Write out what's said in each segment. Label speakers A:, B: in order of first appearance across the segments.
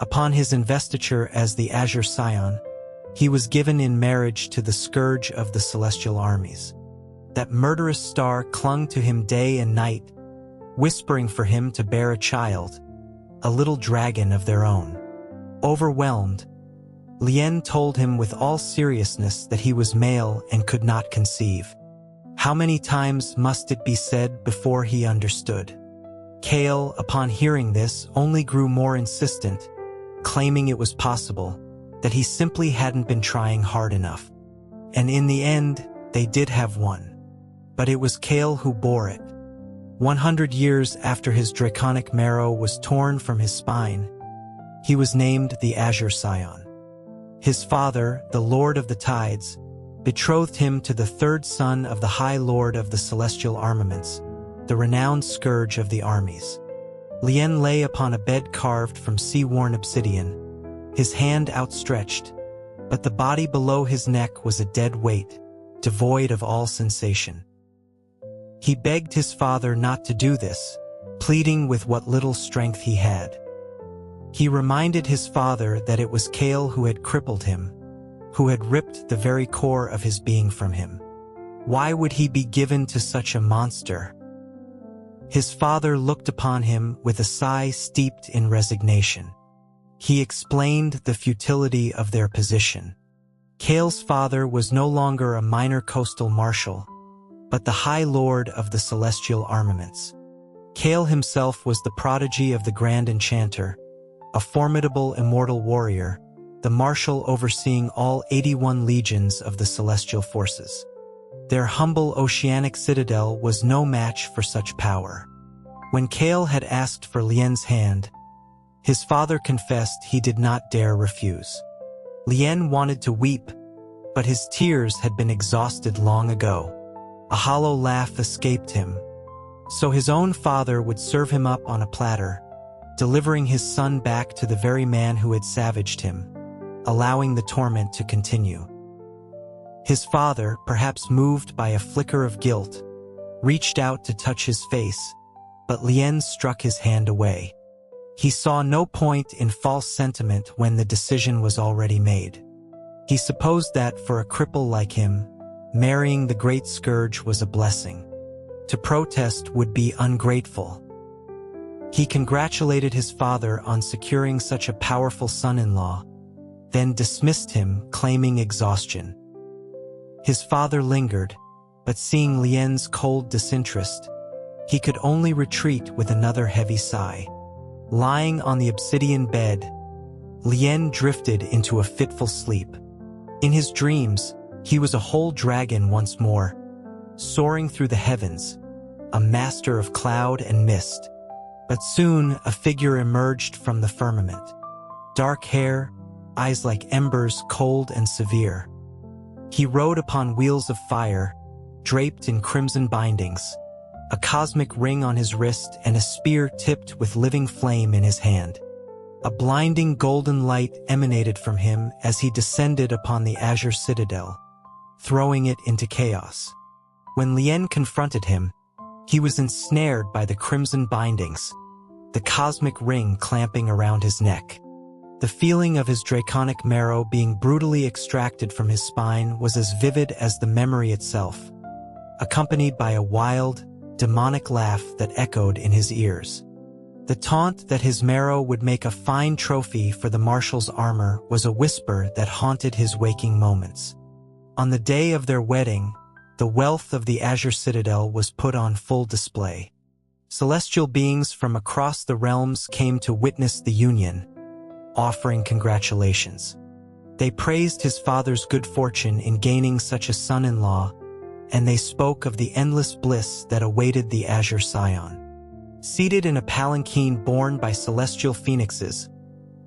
A: Upon his investiture as the Azure Scion, he was given in marriage to the scourge of the celestial armies. That murderous star clung to him day and night, whispering for him to bear a child, a little dragon of their own. Overwhelmed, Lien told him with all seriousness that he was male and could not conceive. How many times must it be said before he understood? Kale, upon hearing this, only grew more insistent, claiming it was possible, that he simply hadn't been trying hard enough. And in the end, they did have one. But it was Kale who bore it. 100 years after his draconic marrow was torn from his spine, he was named the Azure Scion. His father, the Lord of the Tides, betrothed him to the third son of the High Lord of the Celestial Armaments, the renowned scourge of the armies. Lien lay upon a bed carved from sea-worn obsidian, his hand outstretched, but the body below his neck was a dead weight, devoid of all sensation. He begged his father not to do this, pleading with what little strength he had. He reminded his father that it was Kale who had crippled him, who had ripped the very core of his being from him. Why would he be given to such a monster? His father looked upon him with a sigh steeped in resignation. He explained the futility of their position. Kale's father was no longer a minor coastal marshal, but the High Lord of the Celestial Armaments. Kale himself was the prodigy of the Grand Enchanter, a formidable immortal warrior, the marshal overseeing all 81 legions of the celestial forces. Their humble oceanic citadel was no match for such power. When Kale had asked for Lien's hand, his father confessed he did not dare refuse. Lien wanted to weep, but his tears had been exhausted long ago. A hollow laugh escaped him. So his own father would serve him up on a platter, delivering his son back to the very man who had savaged him, allowing the torment to continue. His father, perhaps moved by a flicker of guilt, reached out to touch his face, but Lien struck his hand away. He saw no point in false sentiment when the decision was already made. He supposed that for a cripple like him, marrying the great scourge was a blessing. To protest would be ungrateful. He congratulated his father on securing such a powerful son-in-law, then dismissed him, claiming exhaustion. His father lingered, but seeing Lien's cold disinterest, he could only retreat with another heavy sigh. Lying on the obsidian bed, Lien drifted into a fitful sleep. In his dreams, he was a whole dragon once more, soaring through the heavens, a master of cloud and mist. But soon a figure emerged from the firmament. Dark hair, eyes like embers, cold and severe. He rode upon wheels of fire, draped in crimson bindings, a cosmic ring on his wrist and a spear tipped with living flame in his hand. A blinding golden light emanated from him as he descended upon the azure citadel, throwing it into chaos. When Lien confronted him, he was ensnared by the crimson bindings, the cosmic ring clamping around his neck. The feeling of his draconic marrow being brutally extracted from his spine was as vivid as the memory itself, accompanied by a wild, demonic laugh that echoed in his ears. The taunt that his marrow would make a fine trophy for the marshal's armor was a whisper that haunted his waking moments. On the day of their wedding, the wealth of the Azure Citadel was put on full display. Celestial beings from across the realms came to witness the union, offering congratulations. They praised his father's good fortune in gaining such a son-in-law, and they spoke of the endless bliss that awaited the Azure Scion. Seated in a palanquin borne by celestial phoenixes,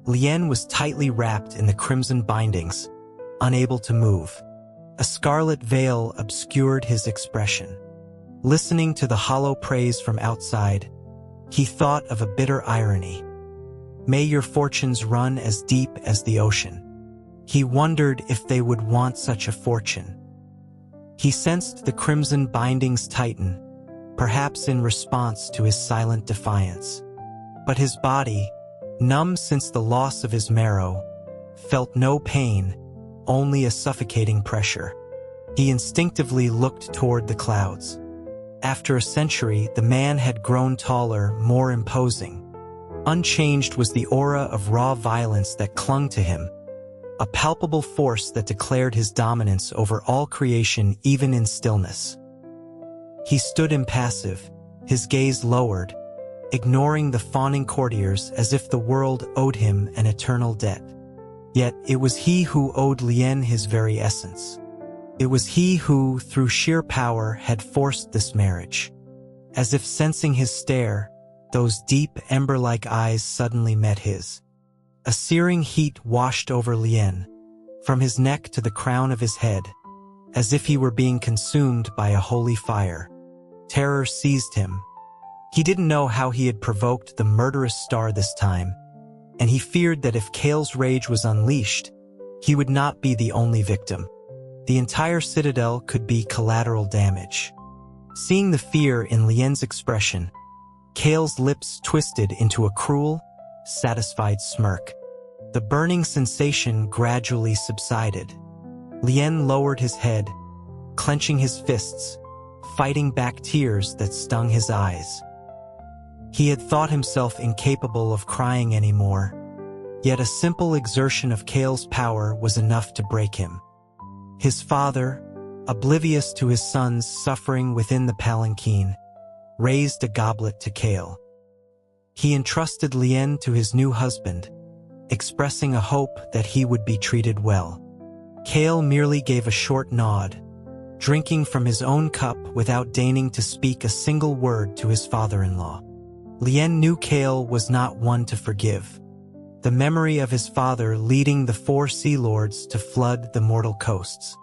A: Lien was tightly wrapped in the crimson bindings, unable to move. A scarlet veil obscured his expression. Listening to the hollow praise from outside, he thought of a bitter irony. May your fortunes run as deep as the ocean. He wondered if they would want such a fortune. He sensed the crimson bindings tighten, perhaps in response to his silent defiance. But his body, numb since the loss of his marrow, felt no pain, only a suffocating pressure. He instinctively looked toward the clouds. After a century, the man had grown taller, more imposing. Unchanged was the aura of raw violence that clung to him, a palpable force that declared his dominance over all creation even in stillness. He stood impassive, his gaze lowered, ignoring the fawning courtiers as if the world owed him an eternal debt. Yet it was he who owed Lien his very essence. It was he who, through sheer power, had forced this marriage. As if sensing his stare, those deep, ember-like eyes suddenly met his. A searing heat washed over Lien, from his neck to the crown of his head, as if he were being consumed by a holy fire. Terror seized him. He didn't know how he had provoked the murderous star this time, and he feared that if Kale's rage was unleashed, he would not be the only victim. The entire citadel could be collateral damage. Seeing the fear in Lien's expression, Kale's lips twisted into a cruel, satisfied smirk. The burning sensation gradually subsided. Lien lowered his head, clenching his fists, fighting back tears that stung his eyes. He had thought himself incapable of crying anymore, yet a simple exertion of Kale's power was enough to break him. His father, oblivious to his son's suffering within the palanquin, raised a goblet to Kale. He entrusted Lien to his new husband, expressing a hope that he would be treated well. Kale merely gave a short nod, drinking from his own cup without deigning to speak a single word to his father-in-law. Lien knew Kale was not one to forgive. The memory of his father leading the 4 sea lords to flood the mortal coasts,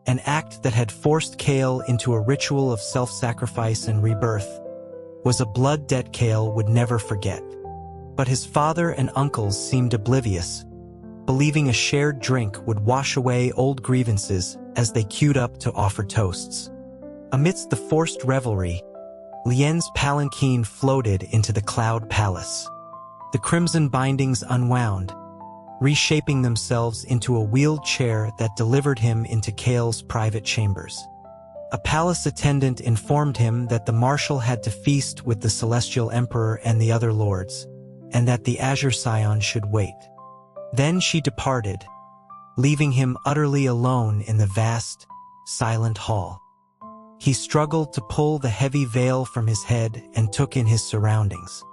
A: an act that had forced Kale into a ritual of self-sacrifice and rebirth, was a blood debt Kale would never forget. But his father and uncles seemed oblivious, believing a shared drink would wash away old grievances as they queued up to offer toasts. Amidst the forced revelry, Lien's palanquin floated into the cloud palace. The crimson bindings unwound, reshaping themselves into a wheeled chair that delivered him into Kale's private chambers. A palace attendant informed him that the marshal had to feast with the celestial emperor and the other lords, and that the Azure Scion should wait. Then she departed, leaving him utterly alone in the vast, silent hall. He struggled to pull the heavy veil from his head and took in his surroundings.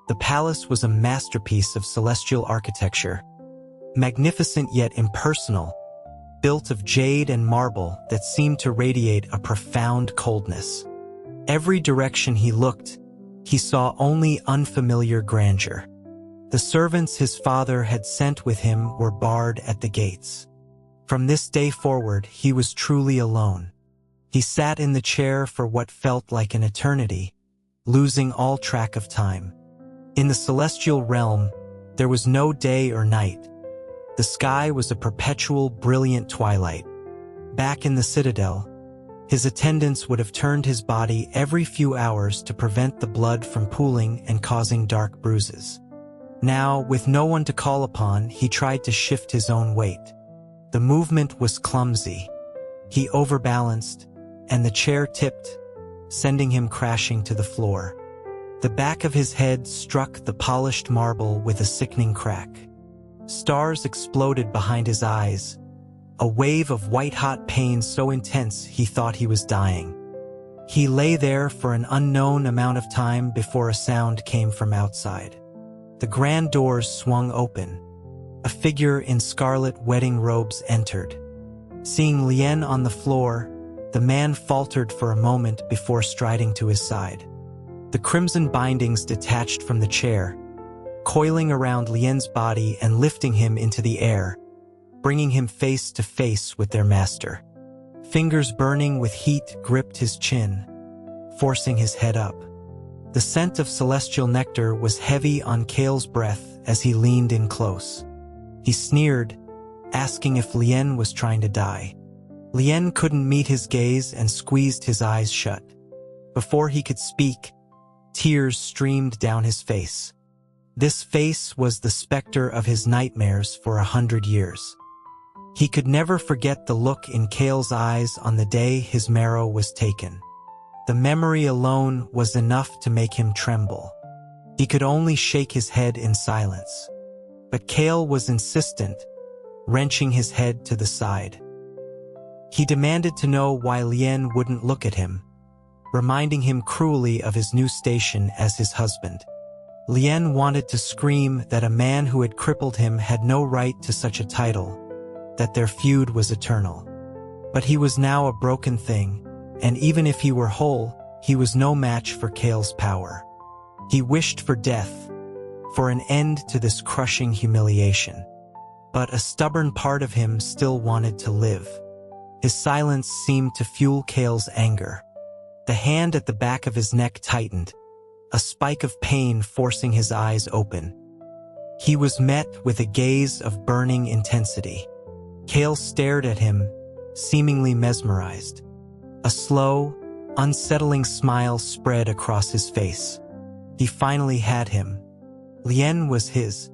A: The palace was a masterpiece of celestial architecture, magnificent yet impersonal, built of jade and marble that seemed to radiate a profound coldness. Every direction he looked, he saw only unfamiliar grandeur. The servants his father had sent with him were barred at the gates. From this day forward, he was truly alone. He sat in the chair for what felt like an eternity, losing all track of time. In the celestial realm, there was no day or night. The sky was a perpetual, brilliant twilight. Back in the citadel, his attendants would have turned his body every few hours to prevent the blood from pooling and causing dark bruises. Now, with no one to call upon, he tried to shift his own weight. The movement was clumsy. He overbalanced, and the chair tipped, sending him crashing to the floor. The back of his head struck the polished marble with a sickening crack. Stars exploded behind his eyes, a wave of white-hot pain so intense he thought he was dying. He lay there for an unknown amount of time before a sound came from outside. The grand doors swung open. A figure in scarlet wedding robes entered. Seeing Lien on the floor, the man faltered for a moment before striding to his side. The crimson bindings detached from the chair, coiling around Lien's body and lifting him into the air, bringing him face to face with their master. Fingers burning with heat gripped his chin, forcing his head up. The scent of celestial nectar was heavy on Kale's breath as he leaned in close. He sneered, asking if Lien was trying to die. Lien couldn't meet his gaze and squeezed his eyes shut. Before he could speak, tears streamed down his face. This face was the specter of his nightmares for 100 years. He could never forget the look in Cale's eyes on the day his marrow was taken. The memory alone was enough to make him tremble. He could only shake his head in silence. But Cale was insistent, wrenching his head to the side. He demanded to know why Lien wouldn't look at him, reminding him cruelly of his new station as his husband. Lien wanted to scream that a man who had crippled him had no right to such a title, that their feud was eternal. But he was now a broken thing, and even if he were whole, he was no match for Cale's power. He wished for death, for an end to this crushing humiliation. But a stubborn part of him still wanted to live. His silence seemed to fuel Cale's anger. The hand at the back of his neck tightened, a spike of pain forcing his eyes open. He was met with a gaze of burning intensity. Cale stared at him, seemingly mesmerized. A slow, unsettling smile spread across his face. He finally had him. Lien was his.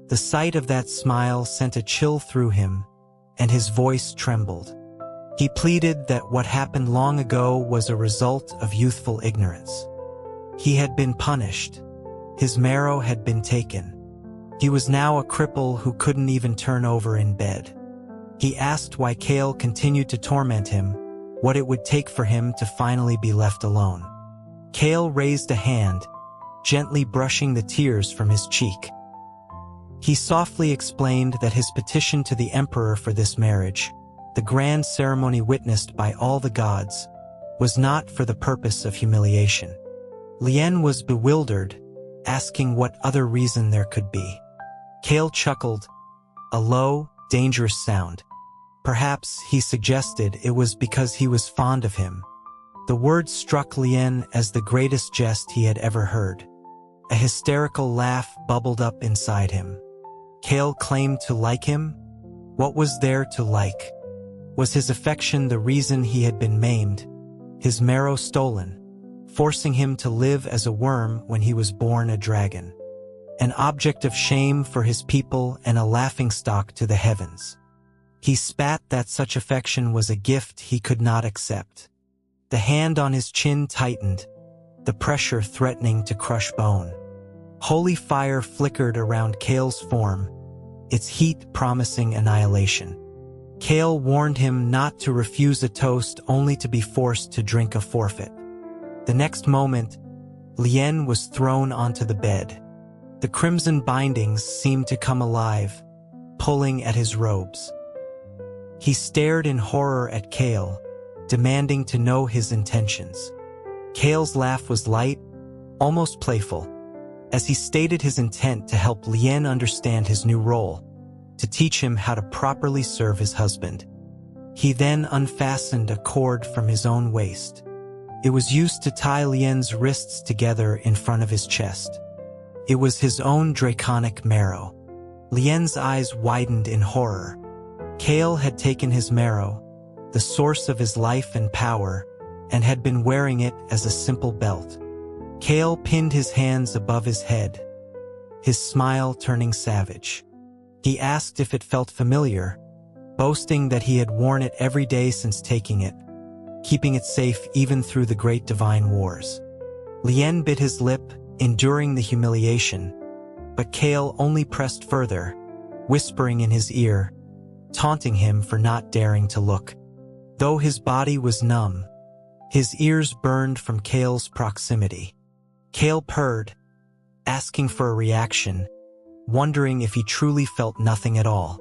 A: The sight of that smile sent a chill through him, and his voice trembled. He pleaded that what happened long ago was a result of youthful ignorance. He had been punished. His marrow had been taken. He was now a cripple who couldn't even turn over in bed. He asked why Cale continued to torment him, what it would take for him to finally be left alone. Cale raised a hand, gently brushing the tears from his cheek. He softly explained that his petition to the emperor for this marriage, the grand ceremony witnessed by all the gods, was not for the purpose of humiliation. Lien was bewildered, asking what other reason there could be. Cale chuckled, a low, dangerous sound. Perhaps, he suggested, it was because he was fond of him. The word struck Lien as the greatest jest he had ever heard. A hysterical laugh bubbled up inside him. Cale claimed to like him? What was there to like? Was his affection the reason he had been maimed, his marrow stolen, forcing him to live as a worm when he was born a dragon? An object of shame for his people and a laughingstock to the heavens. He spat that such affection was a gift he could not accept. The hand on his chin tightened, the pressure threatening to crush bone. Holy fire flickered around Cale's form, its heat promising annihilation. Cale warned him not to refuse a toast only to be forced to drink a forfeit. The next moment, Lien was thrown onto the bed. The crimson bindings seemed to come alive, pulling at his robes. He stared in horror at Cale, demanding to know his intentions. Cale's laugh was light, almost playful, as he stated his intent to help Lien understand his new role, to teach him how to properly serve his husband. He then unfastened a cord from his own waist. It was used to tie Lien's wrists together in front of his chest. It was his own draconic marrow. Lien's eyes widened in horror. Cale had taken his marrow, the source of his life and power, and had been wearing it as a simple belt. Cale pinned his hands above his head, his smile turning savage. He asked if it felt familiar, boasting that he had worn it every day since taking it, keeping it safe even through the great divine wars. Lien bit his lip, enduring the humiliation, but Cale only pressed further, whispering in his ear, taunting him for not daring to look. Though his body was numb, his ears burned from Cale's proximity. Cale purred, asking for a reaction, wondering if he truly felt nothing at all.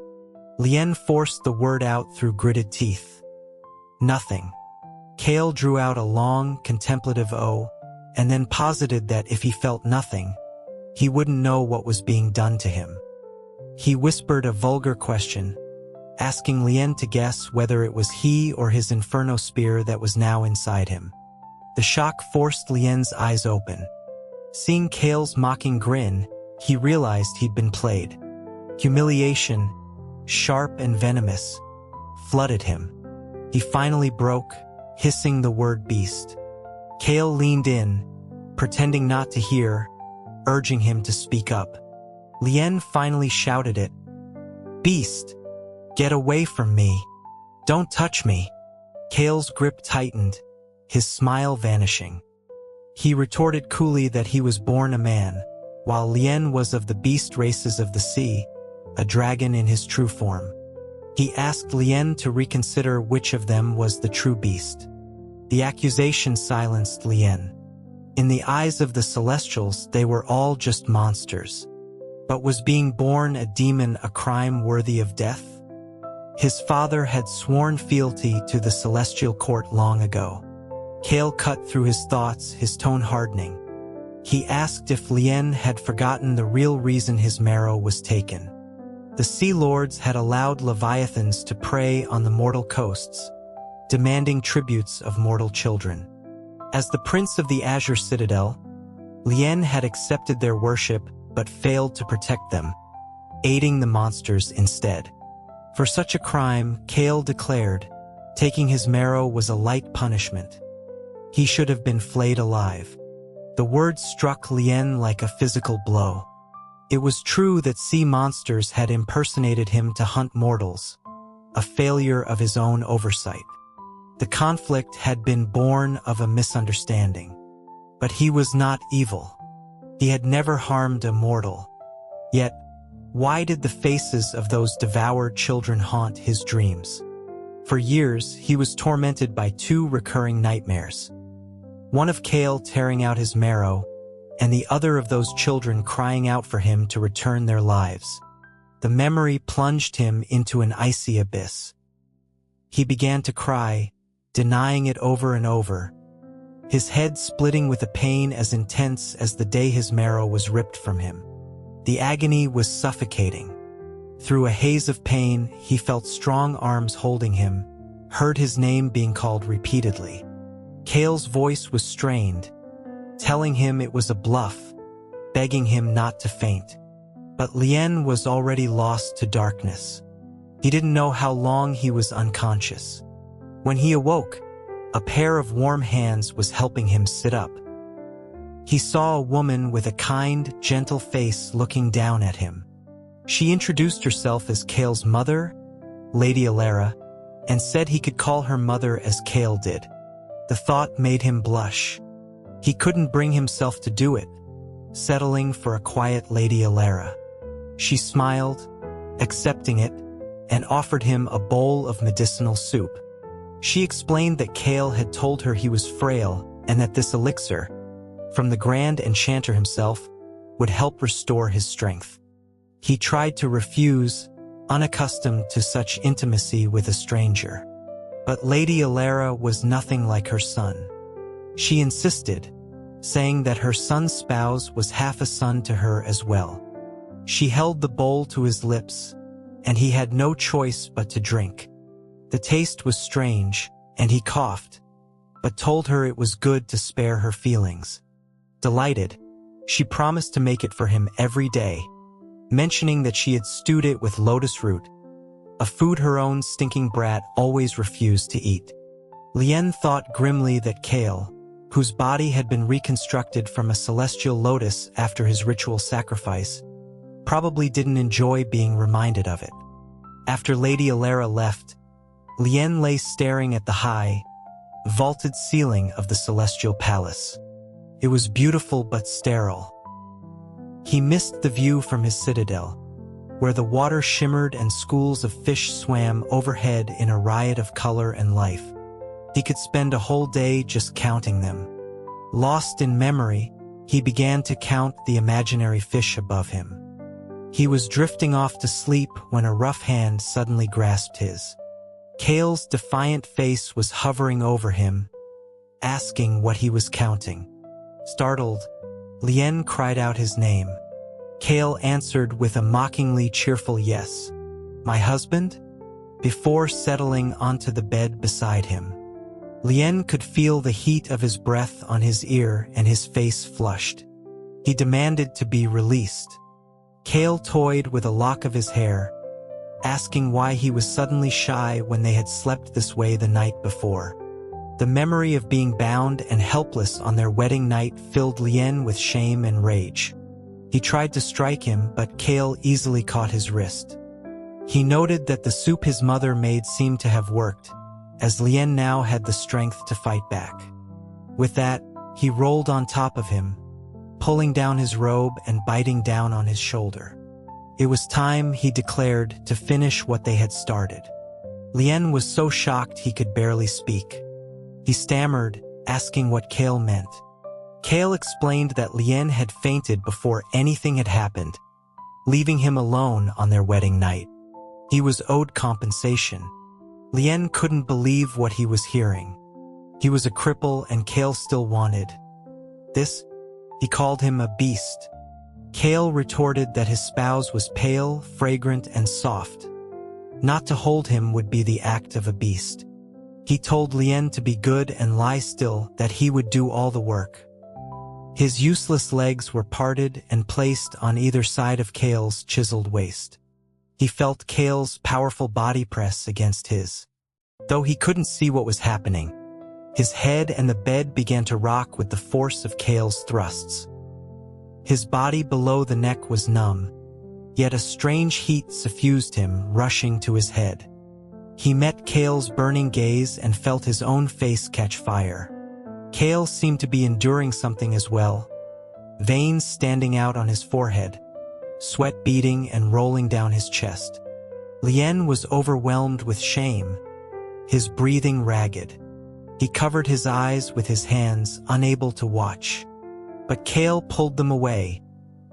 A: Lien forced the word out through gritted teeth. Nothing. Cale drew out a long, contemplative O, and then posited that if he felt nothing, he wouldn't know what was being done to him. He whispered a vulgar question, asking Lien to guess whether it was he or his inferno spear that was now inside him. The shock forced Lien's eyes open. Seeing Cale's mocking grin, he realized he'd been played. Humiliation, sharp and venomous, flooded him. He finally broke, hissing the word beast. Cale leaned in, pretending not to hear, urging him to speak up. Lien finally shouted it. "Beast! Get away from me! Don't touch me!" Kale's grip tightened, his smile vanishing. He retorted coolly that he was born a man, while Lien was of the beast races of the sea, a dragon in his true form. He asked Lien to reconsider which of them was the true beast. The accusation silenced Lien. In the eyes of the Celestials, they were all just monsters. But was being born a demon a crime worthy of death? His father had sworn fealty to the Celestial Court long ago. Kale cut through his thoughts, his tone hardening. He asked if Lien had forgotten the real reason his marrow was taken. The Sea Lords had allowed Leviathans to prey on the mortal coasts, demanding tributes of mortal children. As the Prince of the Azure Citadel, Lien had accepted their worship but failed to protect them, aiding the monsters instead. For such a crime, Kale declared, taking his marrow was a light punishment. He should have been flayed alive. The words struck Lien like a physical blow. It was true that sea monsters had impersonated him to hunt mortals, a failure of his own oversight. The conflict had been born of a misunderstanding. But he was not evil. He had never harmed a mortal. Yet, why did the faces of those devoured children haunt his dreams? For years, he was tormented by two recurring nightmares. One of Kale tearing out his marrow, and the other of those children crying out for him to return their lives. The memory plunged him into an icy abyss. He began to cry, denying it over and over, his head splitting with a pain as intense as the day his marrow was ripped from him. The agony was suffocating. Through a haze of pain, he felt strong arms holding him, heard his name being called repeatedly. Kale's voice was strained, telling him it was a bluff, begging him not to faint. But Lien was already lost to darkness. He didn't know how long he was unconscious. When he awoke, a pair of warm hands was helping him sit up. He saw a woman with a kind, gentle face looking down at him. She introduced herself as Kale's mother, Lady Alara, and said he could call her mother as Kale did. The thought made him blush. He couldn't bring himself to do it, settling for a quiet Lady Alara. She smiled, accepting it, and offered him a bowl of medicinal soup. She explained that Kale had told her he was frail and that this elixir, from the Grand Enchanter himself, would help restore his strength. He tried to refuse, unaccustomed to such intimacy with a stranger. But Lady Alara was nothing like her son. She insisted, saying that her son's spouse was half a son to her as well. She held the bowl to his lips, and he had no choice but to drink. The taste was strange, and he coughed, but told her it was good to spare her feelings. Delighted, she promised to make it for him every day, mentioning that she had stewed it with lotus root, a food her own stinking brat always refused to eat. Lien thought grimly that Kale, whose body had been reconstructed from a celestial lotus after his ritual sacrifice, probably didn't enjoy being reminded of it. After Lady Alara left, Lien lay staring at the high, vaulted ceiling of the celestial palace. It was beautiful but sterile. He missed the view from his citadel, where the water shimmered and schools of fish swam overhead in a riot of color and life. He could spend a whole day just counting them. Lost in memory, he began to count the imaginary fish above him. He was drifting off to sleep when a rough hand suddenly grasped his. Kale's defiant face was hovering over him, asking what he was counting. Startled, Lien cried out his name. Kale answered with a mockingly cheerful yes. "My husband?" before settling onto the bed beside him. Lien could feel the heat of his breath on his ear and his face flushed. He demanded to be released. Kale toyed with a lock of his hair, asking why he was suddenly shy when they had slept this way the night before. The memory of being bound and helpless on their wedding night filled Lien with shame and rage. He tried to strike him, but Kale easily caught his wrist. He noted that the soup his mother made seemed to have worked, as Lien now had the strength to fight back. With that, he rolled on top of him, pulling down his robe and biting down on his shoulder. It was time, he declared, to finish what they had started. Lien was so shocked he could barely speak. He stammered, asking what Kale meant. Kale explained that Lien had fainted before anything had happened, leaving him alone on their wedding night. He was owed compensation. Lien couldn't believe what he was hearing. He was a cripple and Kale still wanted this. He called him a beast. Kale retorted that his spouse was pale, fragrant, and soft. Not to hold him would be the act of a beast. He told Lien to be good and lie still, that he would do all the work. His useless legs were parted and placed on either side of Kale's chiseled waist. He felt Kale's powerful body press against his. Though he couldn't see what was happening, his head and the bed began to rock with the force of Kale's thrusts. His body below the neck was numb, yet a strange heat suffused him, rushing to his head. He met Kale's burning gaze and felt his own face catch fire. Kale seemed to be enduring something as well, veins standing out on his forehead, sweat beading and rolling down his chest. Lien was overwhelmed with shame, his breathing ragged. He covered his eyes with his hands, unable to watch. But Kale pulled them away,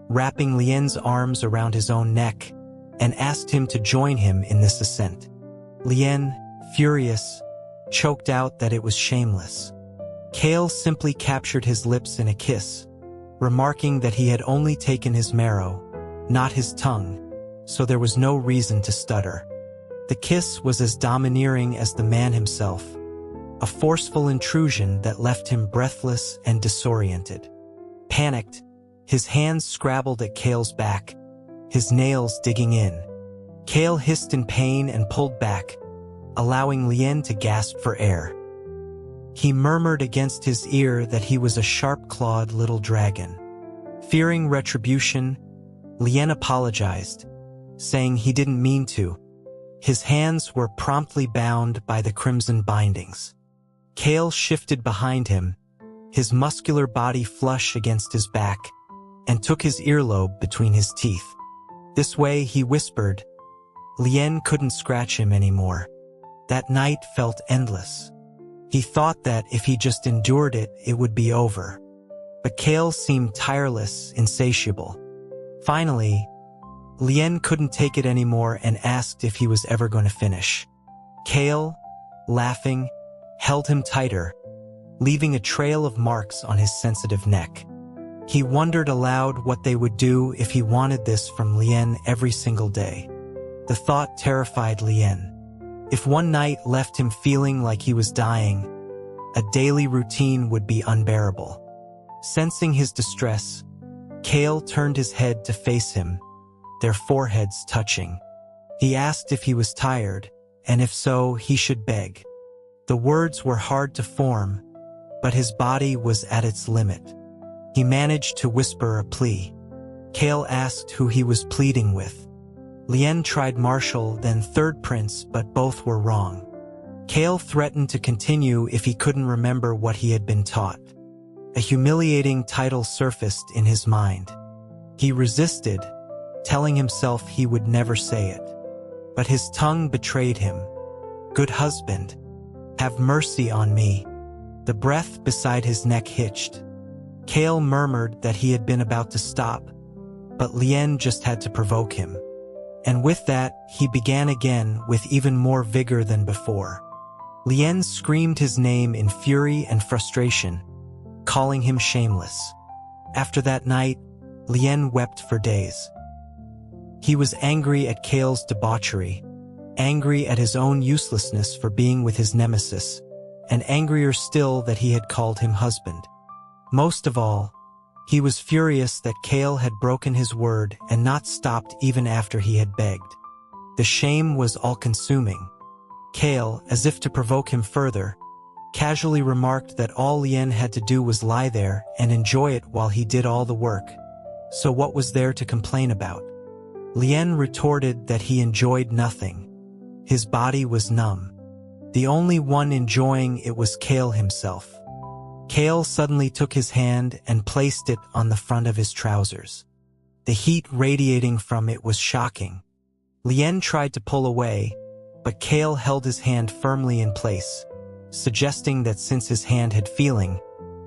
A: wrapping Lien's arms around his own neck, and asked him to join him in this ascent. Lien, furious, choked out that it was shameless. Kale simply captured his lips in a kiss, remarking that he had only taken his marrow, not his tongue, so there was no reason to stutter. The kiss was as domineering as the man himself, a forceful intrusion that left him breathless and disoriented. Panicked, his hands scrabbled at Kale's back, his nails digging in. Kale hissed in pain and pulled back, allowing Lien to gasp for air. He murmured against his ear that he was a sharp-clawed little dragon. Fearing retribution, Lien apologized, saying he didn't mean to. His hands were promptly bound by the crimson bindings. Kale shifted behind him, his muscular body flush against his back, and took his earlobe between his teeth. This way, he whispered. Lien couldn't scratch him anymore. That night felt endless. He thought that if he just endured it, it would be over. But Kale seemed tireless, insatiable. Finally, Lien couldn't take it anymore and asked if he was ever going to finish. Kale, laughing, held him tighter, leaving a trail of marks on his sensitive neck. He wondered aloud what they would do if he wanted this from Lien every single day. The thought terrified Lien. If one night left him feeling like he was dying, a daily routine would be unbearable. Sensing his distress, Kale turned his head to face him, their foreheads touching. He asked if he was tired, and if so, he should beg. The words were hard to form, but his body was at its limit. He managed to whisper a plea. Kale asked who he was pleading with. Lien tried Marshall, then Third Prince, but both were wrong. Kale threatened to continue if he couldn't remember what he had been taught. A humiliating title surfaced in his mind. He resisted, telling himself he would never say it. But his tongue betrayed him. Good husband, have mercy on me. The breath beside his neck hitched. Kale murmured that he had been about to stop, but Lien just had to provoke him. And with that, he began again with even more vigor than before. Lien screamed his name in fury and frustration, calling him shameless. After that night, Lien wept for days. He was angry at Kale's debauchery, angry at his own uselessness for being with his nemesis, and angrier still that he had called him husband. Most of all, he was furious that Kale had broken his word and not stopped even after he had begged. The shame was all-consuming. Kale, as if to provoke him further, casually remarked that all Lien had to do was lie there and enjoy it while he did all the work. So what was there to complain about? Lien retorted that he enjoyed nothing. His body was numb. The only one enjoying it was Kale himself. Kale suddenly took his hand and placed it on the front of his trousers. The heat radiating from it was shocking. Lien tried to pull away, but Kale held his hand firmly in place, suggesting that since his hand had feeling,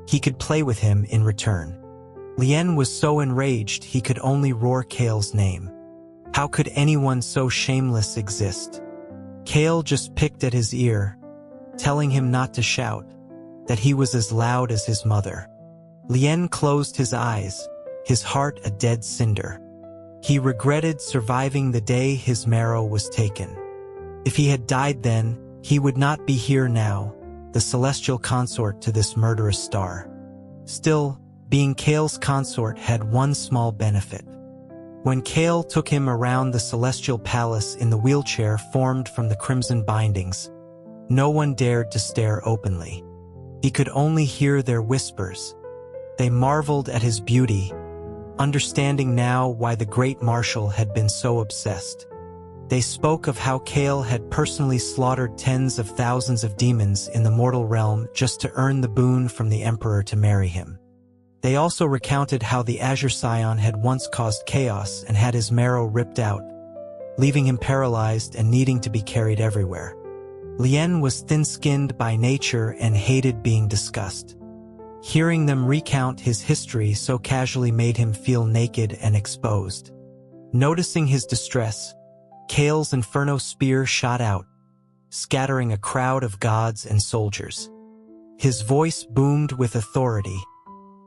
A: he could play with him in return. Lien was so enraged he could only roar Kale's name. How could anyone so shameless exist? Kale just picked at his ear, telling him not to shout, that he was as loud as his mother. Lien closed his eyes, his heart a dead cinder. He regretted surviving the day his marrow was taken. If he had died then, he would not be here now, the celestial consort to this murderous star. Still, being Kale's consort had one small benefit. When Kale took him around the celestial palace in the wheelchair formed from the crimson bindings, no one dared to stare openly. He could only hear their whispers. They marveled at his beauty, understanding now why the great marshal had been so obsessed. They spoke of how Kale had personally slaughtered tens of thousands of demons in the mortal realm just to earn the boon from the emperor to marry him. They also recounted how the Azure Scion had once caused chaos and had his marrow ripped out, leaving him paralyzed and needing to be carried everywhere. Lien was thin-skinned by nature and hated being discussed. Hearing them recount his history so casually made him feel naked and exposed. Noticing his distress, Kale's inferno spear shot out, scattering a crowd of gods and soldiers. His voice boomed with authority,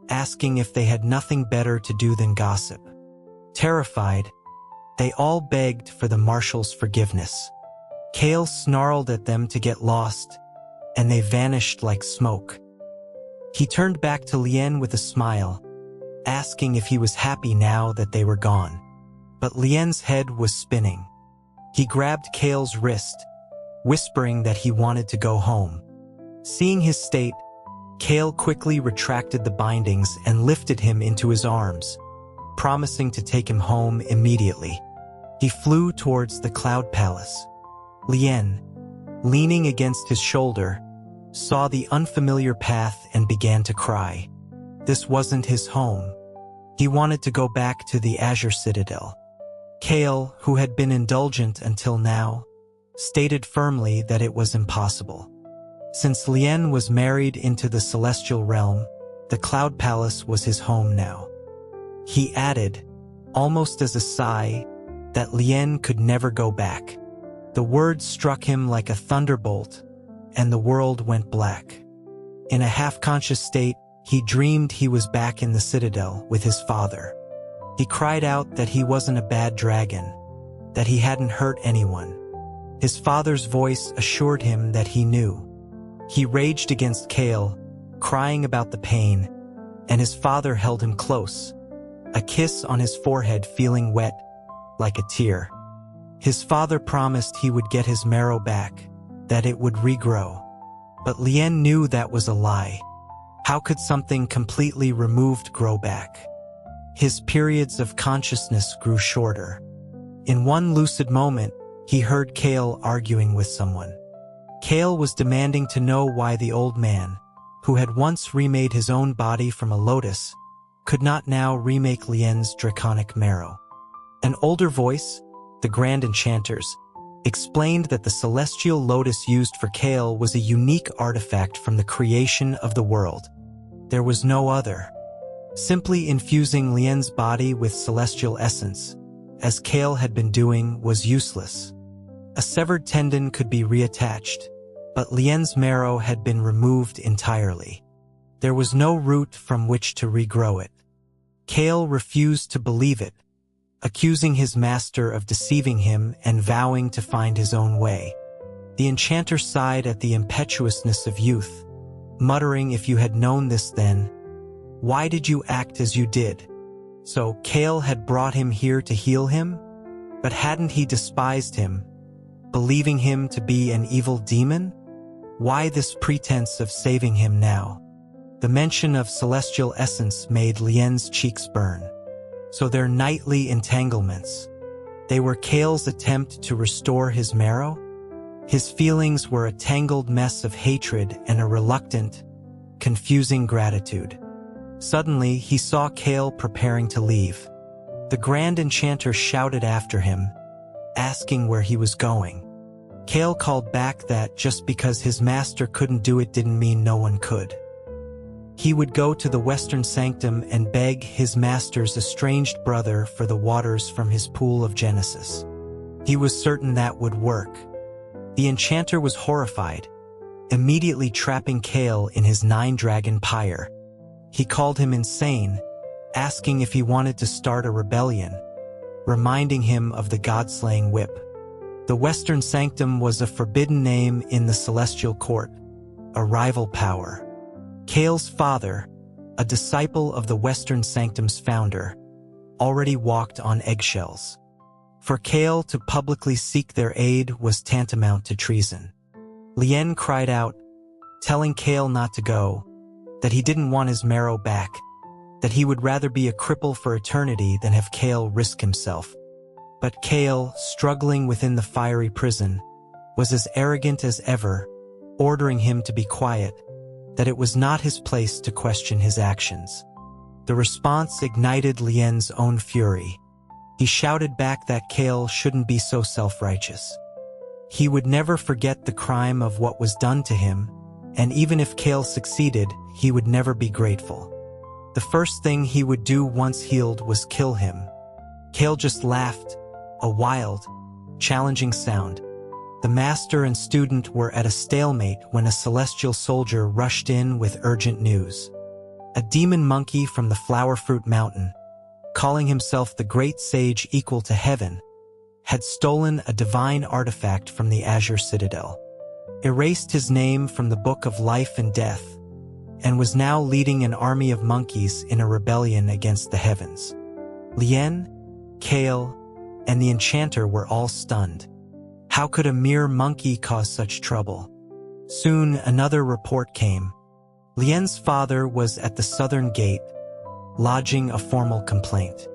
A: asking if they had nothing better to do than gossip. Terrified, they all begged for the marshal's forgiveness. Kale snarled at them to get lost, and they vanished like smoke. He turned back to Lien with a smile, asking if he was happy now that they were gone. But Lien's head was spinning. He grabbed Kale's wrist, whispering that he wanted to go home. Seeing his state, Kale quickly retracted the bindings and lifted him into his arms, promising to take him home immediately. He flew towards the Cloud Palace. Lien, leaning against his shoulder, saw the unfamiliar path and began to cry. This wasn't his home. He wanted to go back to the Azure Citadel. Kale, who had been indulgent until now, stated firmly that it was impossible. Since Lien was married into the celestial realm, the Cloud Palace was his home now. He added, almost as a sigh, that Lien could never go back. The words struck him like a thunderbolt, and the world went black. In a half-conscious state, he dreamed he was back in the Citadel with his father. He cried out that he wasn't a bad dragon, that he hadn't hurt anyone. His father's voice assured him that he knew. He raged against Kale, crying about the pain, and his father held him close, a kiss on his forehead feeling wet, like a tear. His father promised he would get his marrow back, that it would regrow. But Lien knew that was a lie. How could something completely removed grow back? His periods of consciousness grew shorter. In one lucid moment, he heard Kale arguing with someone. Kale was demanding to know why the old man, who had once remade his own body from a lotus, could not now remake Lien's draconic marrow. An older voice, the Grand Enchanter's, explained that the celestial lotus used for Kale was a unique artifact from the creation of the world. There was no other. Simply infusing Lien's body with celestial essence, as Kale had been doing, was useless. A severed tendon could be reattached, but Lien's marrow had been removed entirely. There was no root from which to regrow it. Kale refused to believe it, accusing his master of deceiving him and vowing to find his own way. The enchanter sighed at the impetuousness of youth, muttering, "If you had known this then, why did you act as you did?" So Kale had brought him here to heal him? But hadn't he despised him, believing him to be an evil demon? Why this pretense of saving him now? The mention of celestial essence made Lien's cheeks burn. So their nightly entanglements, they were Kale's attempt to restore his marrow? His feelings were a tangled mess of hatred and a reluctant, confusing gratitude. Suddenly, he saw Kale preparing to leave. The Grand Enchanter shouted after him, asking where he was going. Kale called back that just because his master couldn't do it didn't mean no one could. He would go to the Western Sanctum and beg his master's estranged brother for the waters from his pool of Genesis. He was certain that would work. The enchanter was horrified, immediately trapping Kale in his 9-dragon pyre. He called him insane, asking if he wanted to start a rebellion, reminding him of the god-slaying whip. The Western Sanctum was a forbidden name in the Celestial Court, a rival power. Kale's father, a disciple of the Western Sanctum's founder, already walked on eggshells. For Kale to publicly seek their aid was tantamount to treason. Lien cried out, telling Kale not to go, that he didn't want his marrow back, that he would rather be a cripple for eternity than have Kale risk himself. But Kale, struggling within the fiery prison, was as arrogant as ever, ordering him to be quiet, that it was not his place to question his actions. The response ignited Lien's own fury. He shouted back that Kale shouldn't be so self-righteous. He would never forget the crime of what was done to him, and even if Kale succeeded, he would never be grateful. The first thing he would do once healed was kill him. Kale just laughed, a wild, challenging sound. The master and student were at a stalemate when a celestial soldier rushed in with urgent news. A demon monkey from the Flower Fruit Mountain, calling himself the great sage equal to heaven, had stolen a divine artifact from the Azure Citadel, erased his name from the Book of Life and Death, and was now leading an army of monkeys in a rebellion against the heavens. Lien, Kale, and the enchanter were all stunned. How could a mere monkey cause such trouble? Soon another report came. Lien's father was at the southern gate, lodging a formal complaint.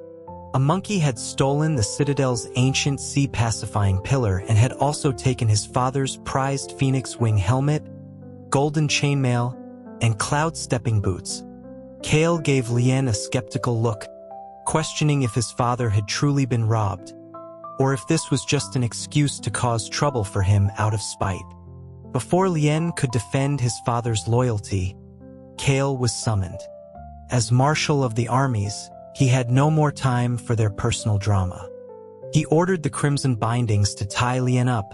A: A monkey had stolen the citadel's ancient sea-pacifying pillar and had also taken his father's prized phoenix wing helmet, golden chainmail, and cloud-stepping boots. Kale gave Lien a skeptical look, questioning if his father had truly been robbed, or if this was just an excuse to cause trouble for him out of spite. Before Lien could defend his father's loyalty, Kale was summoned. As marshal of the armies, he had no more time for their personal drama. He ordered the crimson bindings to tie Lien up,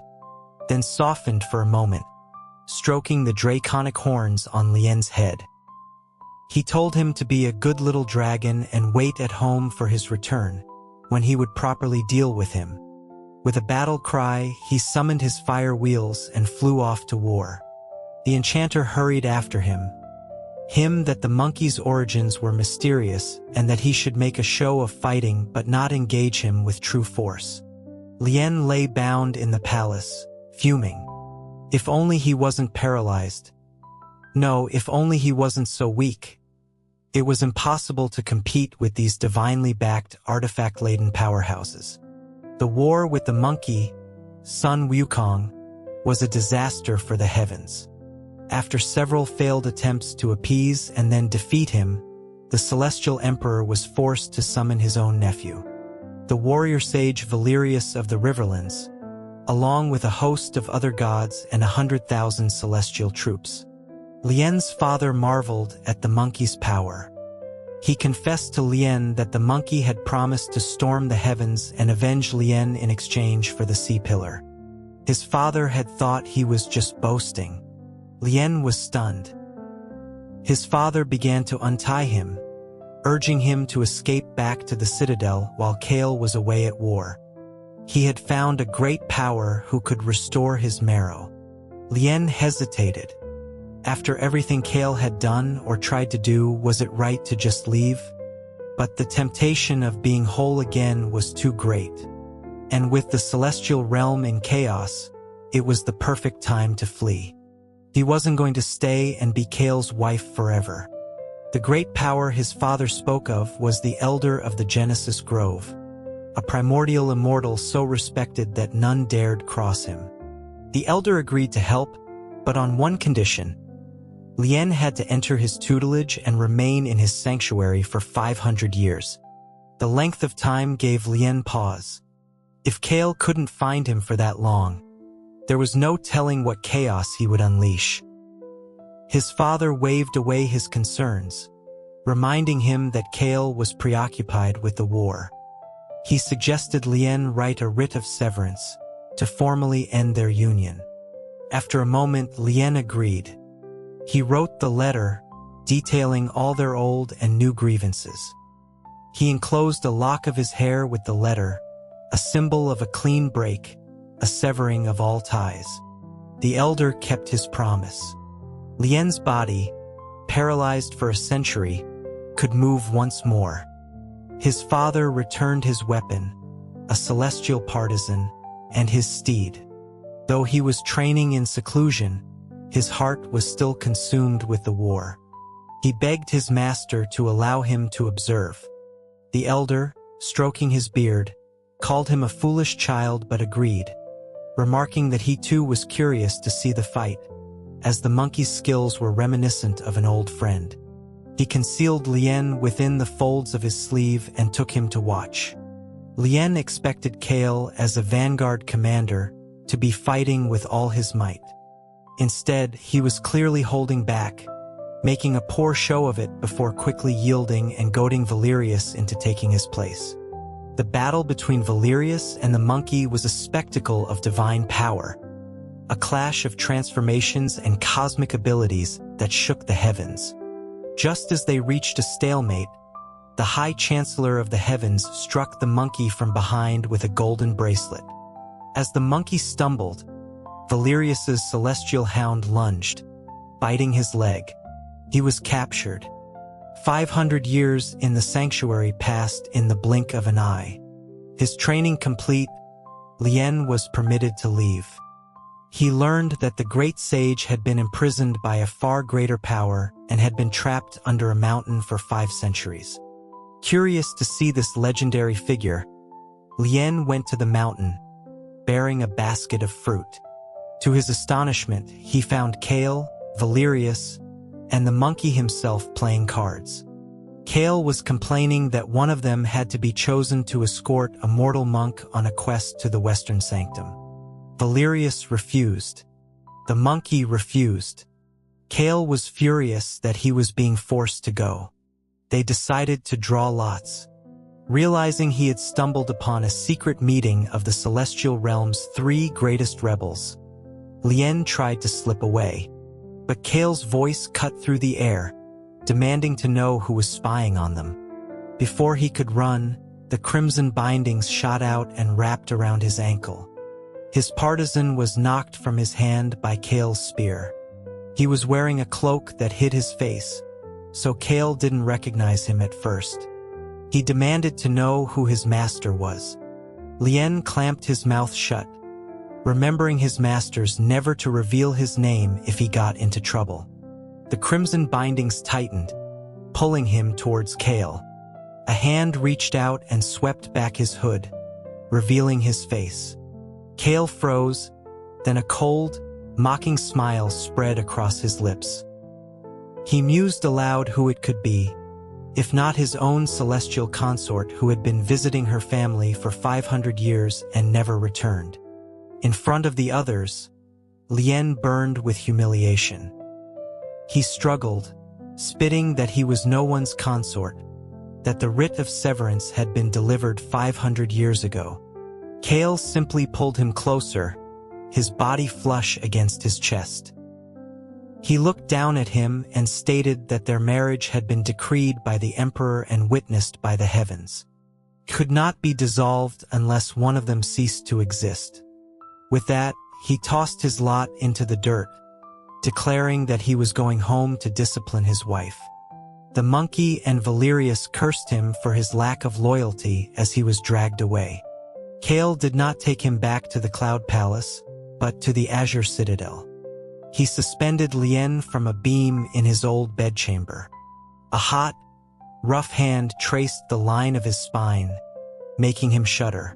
A: then softened for a moment, stroking the draconic horns on Lien's head. He told him to be a good little dragon and wait at home for his return, when he would properly deal with him. With a battle cry, he summoned his fire wheels and flew off to war. The enchanter hurried after him that the monkey's origins were mysterious and that he should make a show of fighting but not engage him with true force. Lien lay bound in the palace, fuming. If only he wasn't paralyzed. No, if only he wasn't so weak. It was impossible to compete with these divinely backed, artifact-laden powerhouses. The war with the monkey, Sun Wukong, was a disaster for the heavens. After several failed attempts to appease and then defeat him, the celestial emperor was forced to summon his own nephew, the warrior sage Valerius of the Riverlands, along with a host of other gods and 100,000 celestial troops. Lien's father marveled at the monkey's power. He confessed to Lien that the monkey had promised to storm the heavens and avenge Lien in exchange for the sea pillar. His father had thought he was just boasting. Lien was stunned. His father began to untie him, urging him to escape back to the citadel while Kale was away at war. He had found a great power who could restore his marrow. Lien hesitated. After everything Kale had done or tried to do, was it right to just leave? But the temptation of being whole again was too great. And with the celestial realm in chaos, it was the perfect time to flee. He wasn't going to stay and be Kale's wife forever. The great power his father spoke of was the elder of the Genesis Grove, a primordial immortal so respected that none dared cross him. The elder agreed to help, but on one condition. Lien had to enter his tutelage and remain in his sanctuary for 500 years. The length of time gave Lien pause. If Kale couldn't find him for that long, there was no telling what chaos he would unleash. His father waved away his concerns, reminding him that Kale was preoccupied with the war. He suggested Lien write a writ of severance to formally end their union. After a moment, Lien agreed. He wrote the letter, detailing all their old and new grievances. He enclosed a lock of his hair with the letter, a symbol of a clean break, a severing of all ties. The elder kept his promise. Lien's body, paralyzed for a century, could move once more. His father returned his weapon, a celestial partisan, and his steed. Though he was training in seclusion, his heart was still consumed with the war. He begged his master to allow him to observe. The elder, stroking his beard, called him a foolish child but agreed, remarking that he too was curious to see the fight, as the monkey's skills were reminiscent of an old friend. He concealed Lien within the folds of his sleeve and took him to watch. Lien expected Kale, as a vanguard commander, to be fighting with all his might. Instead, he was clearly holding back, making a poor show of it before quickly yielding and goading Valerius into taking his place. The battle between Valerius and the monkey was a spectacle of divine power, a clash of transformations and cosmic abilities that shook the heavens. Just as they reached a stalemate, the High Chancellor of the Heavens struck the monkey from behind with a golden bracelet. As the monkey stumbled, Valerius's celestial hound lunged, biting his leg. He was captured. 500 years in the sanctuary passed in the blink of an eye. His training complete, Lien was permitted to leave. He learned that the great sage had been imprisoned by a far greater power and had been trapped under a mountain for 5 centuries. Curious to see this legendary figure, Lien went to the mountain, bearing a basket of fruit. To his astonishment, he found Kale, Valerius, and the monkey himself playing cards. Kale was complaining that one of them had to be chosen to escort a mortal monk on a quest to the Western Sanctum. Valerius refused. The monkey refused. Kale was furious that he was being forced to go. They decided to draw lots. Realizing he had stumbled upon a secret meeting of the celestial realm's 3 greatest rebels, Lien tried to slip away, but Kale's voice cut through the air, demanding to know who was spying on them. Before he could run, the crimson bindings shot out and wrapped around his ankle. His partisan was knocked from his hand by Kale's spear. He was wearing a cloak that hid his face, so Kale didn't recognize him at first. He demanded to know who his master was. Lien clamped his mouth shut, remembering his master's never to reveal his name if he got into trouble. The crimson bindings tightened, pulling him towards Kale. A hand reached out and swept back his hood, revealing his face. Kale froze, then a cold, mocking smile spread across his lips. He mused aloud who it could be, if not his own celestial consort who had been visiting her family for 500 years and never returned. In front of the others, Lien burned with humiliation. He struggled, spitting that he was no one's consort, that the writ of severance had been delivered 500 years ago. Kale simply pulled him closer, his body flush against his chest. He looked down at him and stated that their marriage had been decreed by the emperor and witnessed by the heavens. Could not be dissolved unless one of them ceased to exist. With that, he tossed his lot into the dirt, declaring that he was going home to discipline his wife. The monkey and Valerius cursed him for his lack of loyalty as he was dragged away. Kale did not take him back to the Cloud Palace, but to the Azure Citadel. He suspended Lien from a beam in his old bedchamber. A hot, rough hand traced the line of his spine, making him shudder.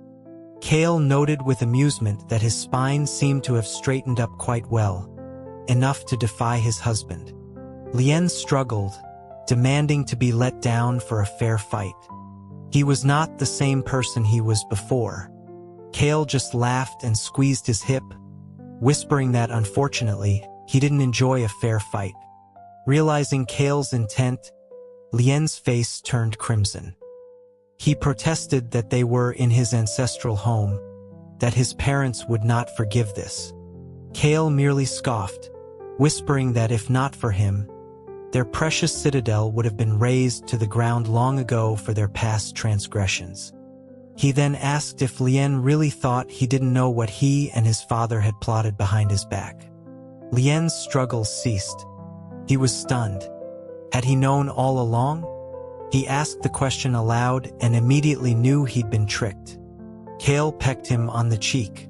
A: Cale noted with amusement that his spine seemed to have straightened up quite well, enough to defy his husband. Lien struggled, demanding to be let down for a fair fight. He was not the same person he was before. Cale just laughed and squeezed his hip, whispering that unfortunately, he didn't enjoy a fair fight. Realizing Cale's intent, Lien's face turned crimson. He protested that they were in his ancestral home, that his parents would not forgive this. Cale merely scoffed, whispering that if not for him, their precious citadel would have been razed to the ground long ago for their past transgressions. He then asked if Lien really thought he didn't know what he and his father had plotted behind his back. Lien's struggles ceased. He was stunned. Had he known all along? He asked the question aloud and immediately knew he'd been tricked. Cale pecked him on the cheek.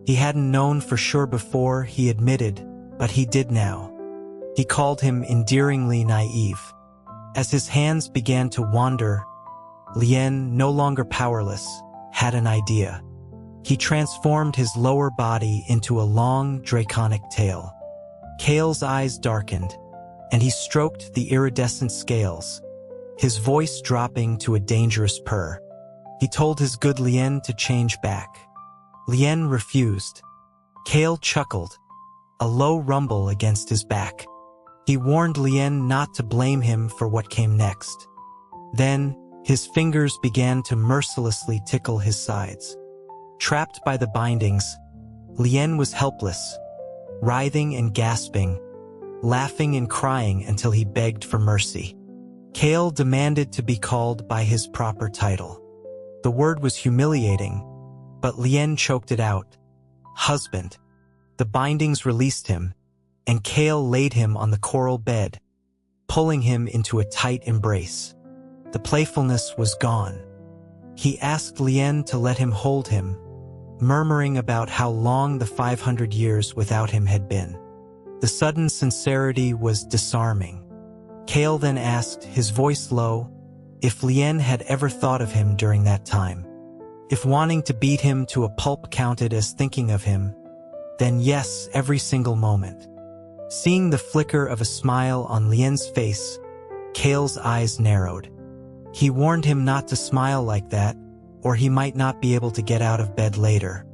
A: He hadn't known for sure before, he admitted, but he did now. He called him endearingly naive. As his hands began to wander, Lien, no longer powerless, had an idea. He transformed his lower body into a long, draconic tail. Cale's eyes darkened, and he stroked the iridescent scales, his voice dropping to a dangerous purr. He told his good Lien to change back. Lien refused. Cale chuckled, a low rumble against his back. He warned Lien not to blame him for what came next. Then, his fingers began to mercilessly tickle his sides. Trapped by the bindings, Lien was helpless, writhing and gasping, laughing and crying until he begged for mercy. Cale demanded to be called by his proper title. The word was humiliating, but Lien choked it out. Husband. The bindings released him, and Cale laid him on the coral bed, pulling him into a tight embrace. The playfulness was gone. He asked Lien to let him hold him, murmuring about how long the 500 years without him had been. The sudden sincerity was disarming. Cale then asked, his voice low, if Lien had ever thought of him during that time. If wanting to beat him to a pulp counted as thinking of him, then yes, every single moment. Seeing the flicker of a smile on Lien's face, Cale's eyes narrowed. He warned him not to smile like that, or he might not be able to get out of bed later.